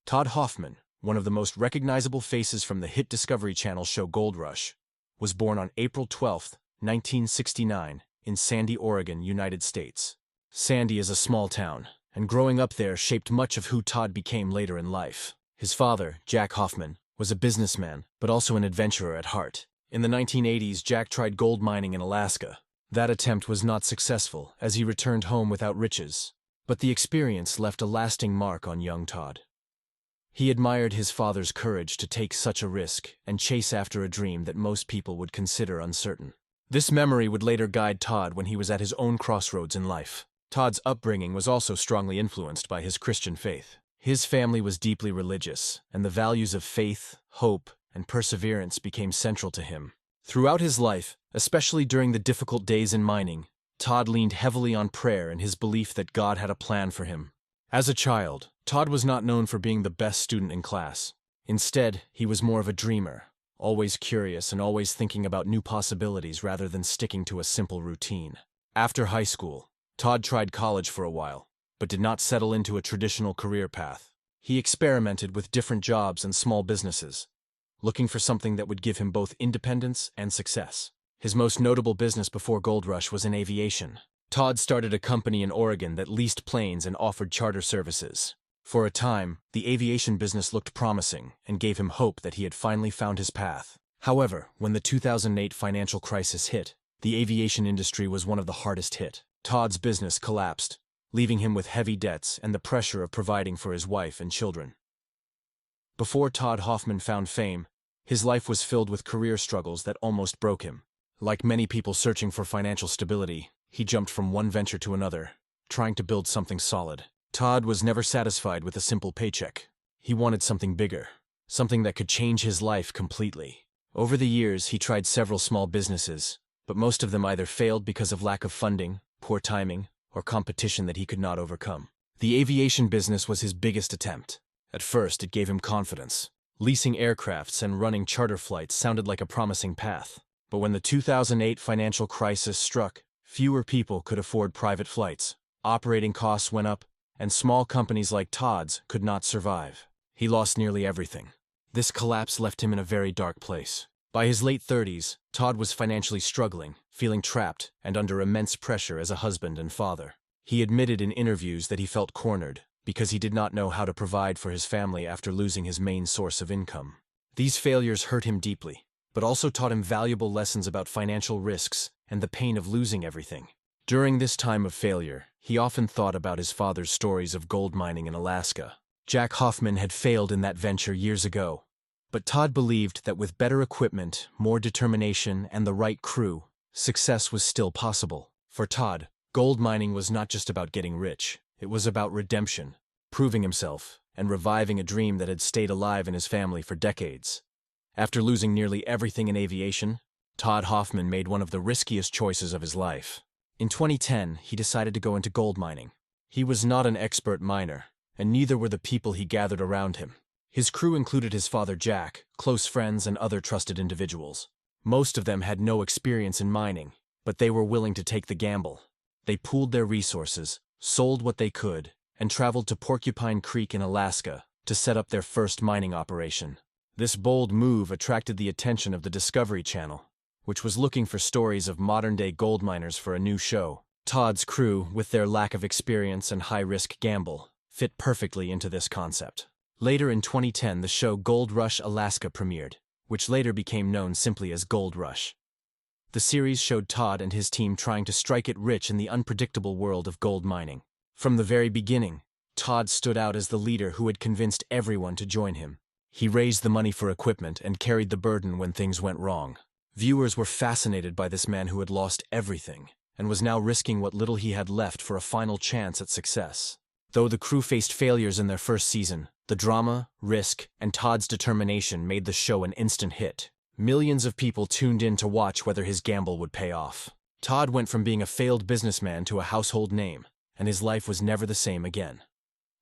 Todd Hoffman, one of the most recognizable faces from the hit Discovery Channel show Gold Rush, was born on April 12, 1969, in Sandy, Oregon, United States. Sandy is a small town, and growing up there shaped much of who Todd became later in life. His father, Jack Hoffman, was a businessman, but also an adventurer at heart. In the 1980s, Jack tried gold mining in Alaska. That attempt was not successful, as he returned home without riches. But the experience left a lasting mark on young Todd. He admired his father's courage to take such a risk and chase after a dream that most people would consider uncertain. This memory would later guide Todd when he was at his own crossroads in life. Todd's upbringing was also strongly influenced by his Christian faith. His family was deeply religious, and the values of faith, hope, and perseverance became central to him. Throughout his life, especially during the difficult days in mining, Todd leaned heavily on prayer and his belief that God had a plan for him. As a child, Todd was not known for being the best student in class. Instead, he was more of a dreamer, always curious and always thinking about new possibilities rather than sticking to a simple routine. After high school, Todd tried college for a while, but did not settle into a traditional career path. He experimented with different jobs and small businesses, looking for something that would give him both independence and success. His most notable business before Gold Rush was in aviation. Todd started a company in Oregon that leased planes and offered charter services. For a time, the aviation business looked promising and gave him hope that he had finally found his path. However, when the 2008 financial crisis hit, the aviation industry was one of the hardest hit. Todd's business collapsed, leaving him with heavy debts and the pressure of providing for his wife and children. Before Todd Hoffman found fame, his life was filled with career struggles that almost broke him. Like many people searching for financial stability, he jumped from one venture to another, trying to build something solid. Todd was never satisfied with a simple paycheck. He wanted something bigger, something that could change his life completely. Over the years, he tried several small businesses, but most of them either failed because of lack of funding, poor timing, or competition that he could not overcome. The aviation business was his biggest attempt. At first, it gave him confidence. Leasing aircrafts and running charter flights sounded like a promising path. But when the 2008 financial crisis struck, fewer people could afford private flights. Operating costs went up, and small companies like Todd's could not survive. He lost nearly everything. This collapse left him in a very dark place. By his late 30s, Todd was financially struggling, feeling trapped, and under immense pressure as a husband and father. He admitted in interviews that he felt cornered because he did not know how to provide for his family after losing his main source of income. These failures hurt him deeply, but also taught him valuable lessons about financial risks and the pain of losing everything. During this time of failure, he often thought about his father's stories of gold mining in Alaska. Jack Hoffman had failed in that venture years ago, but Todd believed that with better equipment, more determination, and the right crew, success was still possible. For Todd, gold mining was not just about getting rich. It was about redemption, proving himself, and reviving a dream that had stayed alive in his family for decades. After losing nearly everything in aviation, Todd Hoffman made one of the riskiest choices of his life. In 2010, he decided to go into gold mining. He was not an expert miner, and neither were the people he gathered around him. His crew included his father Jack, close friends, and other trusted individuals. Most of them had no experience in mining, but they were willing to take the gamble. They pooled their resources, sold what they could, and traveled to Porcupine Creek in Alaska to set up their first mining operation. This bold move attracted the attention of the Discovery Channel, which was looking for stories of modern-day gold miners for a new show. Todd's crew, with their lack of experience and high-risk gamble, fit perfectly into this concept. Later in 2010, the show Gold Rush Alaska premiered, which later became known simply as Gold Rush. The series showed Todd and his team trying to strike it rich in the unpredictable world of gold mining. From the very beginning, Todd stood out as the leader who had convinced everyone to join him. He raised the money for equipment and carried the burden when things went wrong. Viewers were fascinated by this man who had lost everything and was now risking what little he had left for a final chance at success. Though the crew faced failures in their first season, the drama, risk, and Todd's determination made the show an instant hit. Millions of people tuned in to watch whether his gamble would pay off. Todd went from being a failed businessman to a household name, and his life was never the same again.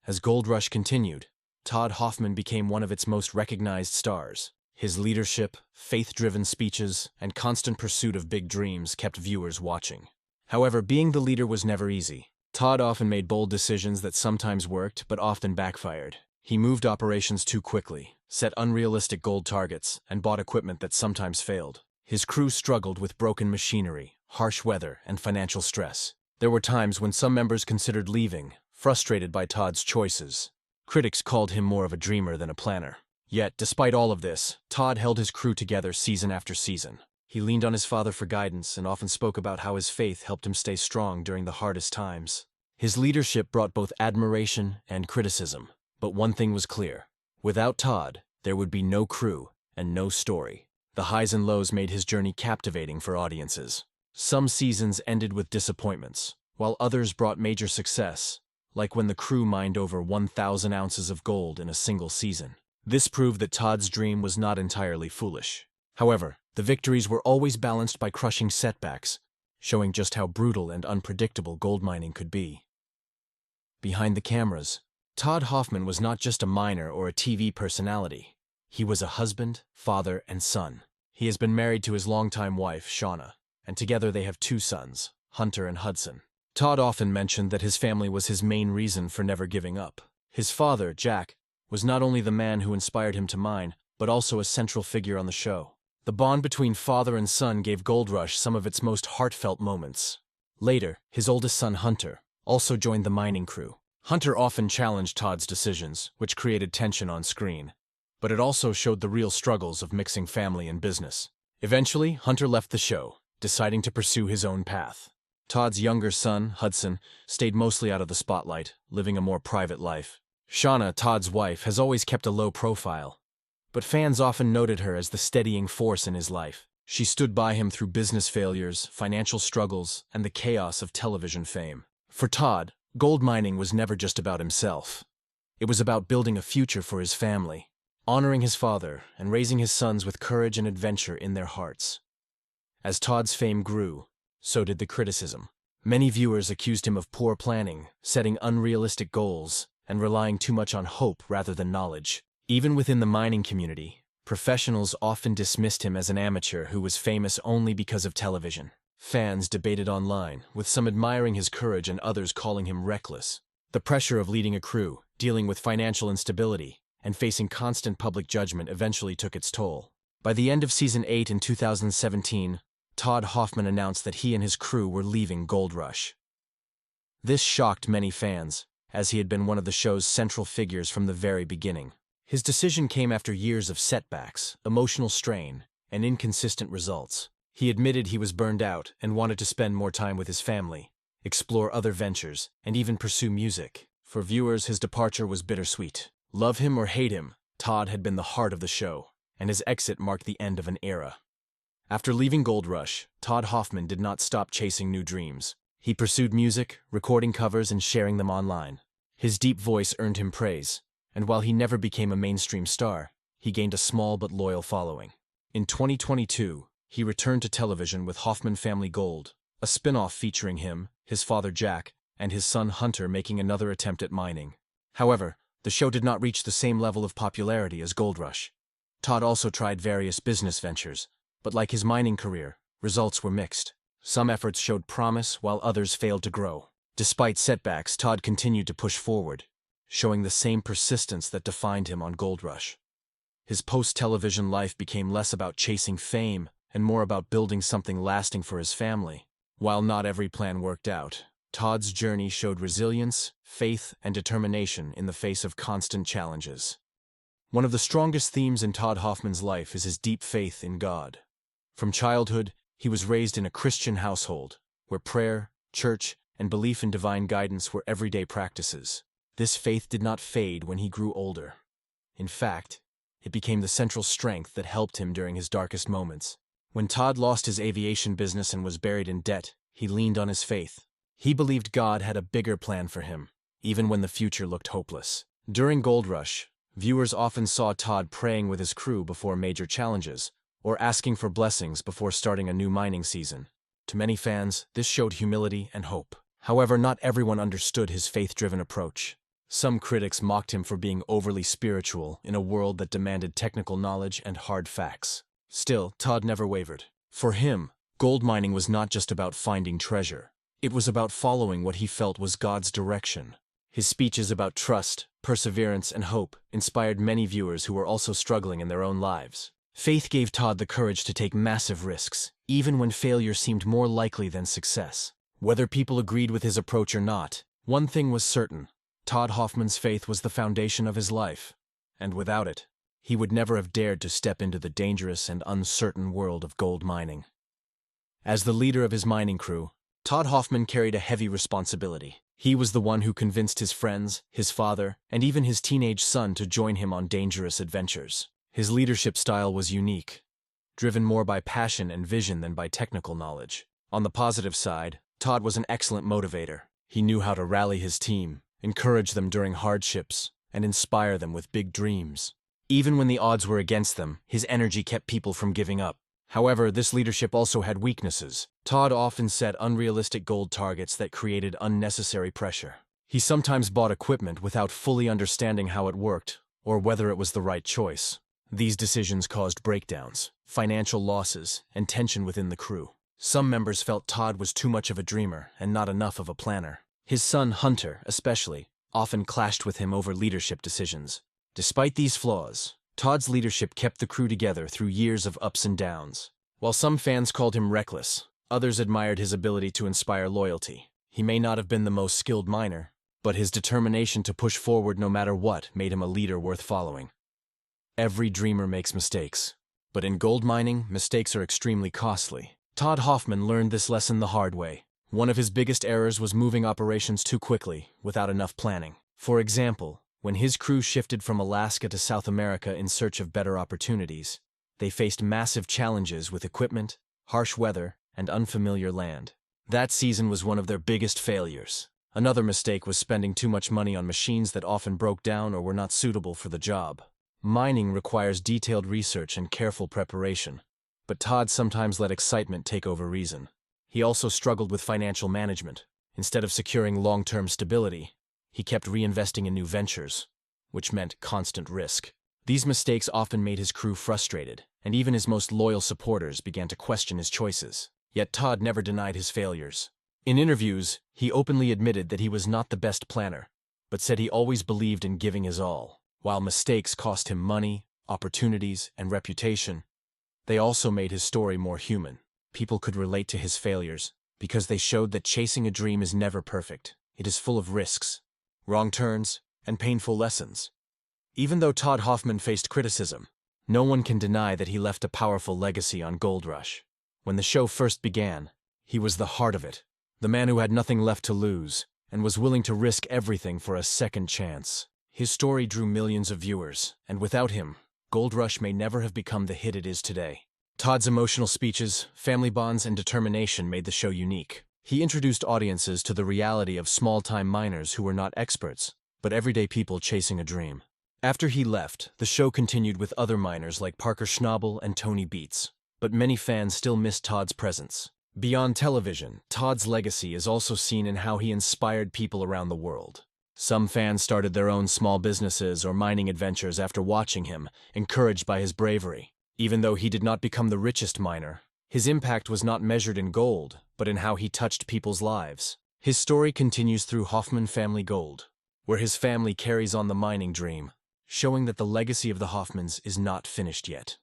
As Gold Rush continued, Todd Hoffman became one of its most recognized stars. His leadership, faith-driven speeches, and constant pursuit of big dreams kept viewers watching. However, being the leader was never easy. Todd often made bold decisions that sometimes worked but often backfired. He moved operations too quickly, set unrealistic gold targets, and bought equipment that sometimes failed. His crew struggled with broken machinery, harsh weather, and financial stress. There were times when some members considered leaving, frustrated by Todd's choices. Critics called him more of a dreamer than a planner. Yet, despite all of this, Todd held his crew together season after season. He leaned on his father for guidance and often spoke about how his faith helped him stay strong during the hardest times. His leadership brought both admiration and criticism. But one thing was clear. Without Todd, there would be no crew and no story. The highs and lows made his journey captivating for audiences. Some seasons ended with disappointments, while others brought major success, like when the crew mined over 1,000 ounces of gold in a single season. This proved that Todd's dream was not entirely foolish. However, the victories were always balanced by crushing setbacks, showing just how brutal and unpredictable gold mining could be. Behind the cameras, Todd Hoffman was not just a miner or a TV personality. He was a husband, father, and son. He has been married to his longtime wife, Shauna, and together they have 2 sons, Hunter and Hudson. Todd often mentioned that his family was his main reason for never giving up. His father, Jack, was not only the man who inspired him to mine, but also a central figure on the show. The bond between father and son gave Gold Rush some of its most heartfelt moments. Later, his oldest son, Hunter, also joined the mining crew. Hunter often challenged Todd's decisions, which created tension on screen. But it also showed the real struggles of mixing family and business. Eventually, Hunter left the show, deciding to pursue his own path. Todd's younger son, Hudson, stayed mostly out of the spotlight, living a more private life. Shauna, Todd's wife, has always kept a low profile, but fans often noted her as the steadying force in his life. She stood by him through business failures, financial struggles, and the chaos of television fame. For Todd, gold mining was never just about himself. It was about building a future for his family, honoring his father, and raising his sons with courage and adventure in their hearts. As Todd's fame grew, so did the criticism. Many viewers accused him of poor planning, setting unrealistic goals, and relying too much on hope rather than knowledge. Even within the mining community, professionals often dismissed him as an amateur who was famous only because of television. Fans debated online, with some admiring his courage and others calling him reckless. The pressure of leading a crew, dealing with financial instability, and facing constant public judgment eventually took its toll. By the end of Season 8 in 2017, Todd Hoffman announced that he and his crew were leaving Gold Rush. This shocked many fans, as he had been one of the show's central figures from the very beginning. His decision came after years of setbacks, emotional strain, and inconsistent results. He admitted he was burned out and wanted to spend more time with his family, explore other ventures, and even pursue music. For viewers, his departure was bittersweet. Love him or hate him, Todd had been the heart of the show, and his exit marked the end of an era. After leaving Gold Rush, Todd Hoffman did not stop chasing new dreams. He pursued music, recording covers, and sharing them online. His deep voice earned him praise, and while he never became a mainstream star, he gained a small but loyal following. In 2022, he returned to television with Hoffman Family Gold, a spin-off featuring him, his father Jack, and his son Hunter making another attempt at mining. However, the show did not reach the same level of popularity as Gold Rush. Todd also tried various business ventures, but like his mining career, results were mixed. Some efforts showed promise while others failed to grow. Despite setbacks, Todd continued to push forward, showing the same persistence that defined him on Gold Rush. His post-television life became less about chasing fame and more about building something lasting for his family. While not every plan worked out, Todd's journey showed resilience, faith, and determination in the face of constant challenges. One of the strongest themes in Todd Hoffman's life is his deep faith in God. From childhood, he was raised in a Christian household, where prayer, church, and belief in divine guidance were everyday practices. This faith did not fade when he grew older. In fact, it became the central strength that helped him during his darkest moments. When Todd lost his aviation business and was buried in debt, he leaned on his faith. He believed God had a bigger plan for him, even when the future looked hopeless. During Gold Rush, viewers often saw Todd praying with his crew before major challenges, or asking for blessings before starting a new mining season. To many fans, this showed humility and hope. However, not everyone understood his faith-driven approach. Some critics mocked him for being overly spiritual in a world that demanded technical knowledge and hard facts. Still, Todd never wavered. For him, gold mining was not just about finding treasure. It was about following what he felt was God's direction. His speeches about trust, perseverance, and hope inspired many viewers who were also struggling in their own lives. Faith gave Todd the courage to take massive risks, even when failure seemed more likely than success. Whether people agreed with his approach or not, one thing was certain: Todd Hoffman's faith was the foundation of his life, and without it, he would never have dared to step into the dangerous and uncertain world of gold mining. As the leader of his mining crew, Todd Hoffman carried a heavy responsibility. He was the one who convinced his friends, his father, and even his teenage son to join him on dangerous adventures. His leadership style was unique, driven more by passion and vision than by technical knowledge. On the positive side, Todd was an excellent motivator. He knew how to rally his team, encourage them during hardships, and inspire them with big dreams. Even when the odds were against them, his energy kept people from giving up. However, this leadership also had weaknesses. Todd often set unrealistic goal targets that created unnecessary pressure. He sometimes bought equipment without fully understanding how it worked, or whether it was the right choice. These decisions caused breakdowns, financial losses, and tension within the crew. Some members felt Todd was too much of a dreamer and not enough of a planner. His son, Hunter, especially, often clashed with him over leadership decisions. Despite these flaws, Todd's leadership kept the crew together through years of ups and downs. While some fans called him reckless, others admired his ability to inspire loyalty. He may not have been the most skilled miner, but his determination to push forward no matter what made him a leader worth following. Every dreamer makes mistakes, but in gold mining, mistakes are extremely costly. Todd Hoffman learned this lesson the hard way. One of his biggest errors was moving operations too quickly, without enough planning. For example, when his crew shifted from Alaska to South America in search of better opportunities, they faced massive challenges with equipment, harsh weather, and unfamiliar land. That season was one of their biggest failures. Another mistake was spending too much money on machines that often broke down or were not suitable for the job. Mining requires detailed research and careful preparation, but Todd sometimes let excitement take over reason. He also struggled with financial management. Instead of securing long-term stability, he kept reinvesting in new ventures, which meant constant risk. These mistakes often made his crew frustrated, and even his most loyal supporters began to question his choices. Yet Todd never denied his failures. In interviews, he openly admitted that he was not the best planner, but said he always believed in giving his all. While mistakes cost him money, opportunities, and reputation, they also made his story more human. People could relate to his failures because they showed that chasing a dream is never perfect. It is full of risks, wrong turns, and painful lessons. Even though Todd Hoffman faced criticism, no one can deny that he left a powerful legacy on Gold Rush. When the show first began, he was the heart of it, the man who had nothing left to lose and was willing to risk everything for a second chance. His story drew millions of viewers, and without him, Gold Rush may never have become the hit it is today. Todd's emotional speeches, family bonds, and determination made the show unique. He introduced audiences to the reality of small-time miners who were not experts, but everyday people chasing a dream. After he left, the show continued with other miners like Parker Schnabel and Tony Beats, but many fans still miss Todd's presence. Beyond television, Todd's legacy is also seen in how he inspired people around the world. Some fans started their own small businesses or mining adventures after watching him, encouraged by his bravery. Even though he did not become the richest miner, his impact was not measured in gold, but in how he touched people's lives. His story continues through Hoffman Family Gold, where his family carries on the mining dream, showing that the legacy of the Hoffmans is not finished yet.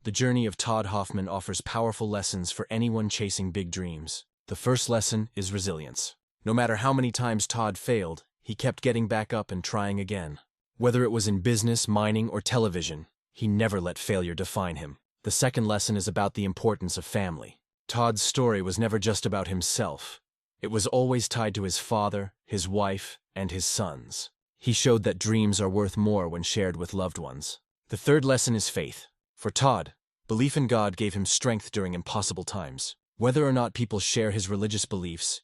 The journey of Todd Hoffman offers powerful lessons for anyone chasing big dreams. The first lesson is resilience. No matter how many times Todd failed, he kept getting back up and trying again. Whether it was in business, mining, or television, he never let failure define him. The second lesson is about the importance of family. Todd's story was never just about himself. It was always tied to his father, his wife, and his sons. He showed that dreams are worth more when shared with loved ones. The third lesson is faith. For Todd, belief in God gave him strength during impossible times. Whether or not people share his religious beliefs,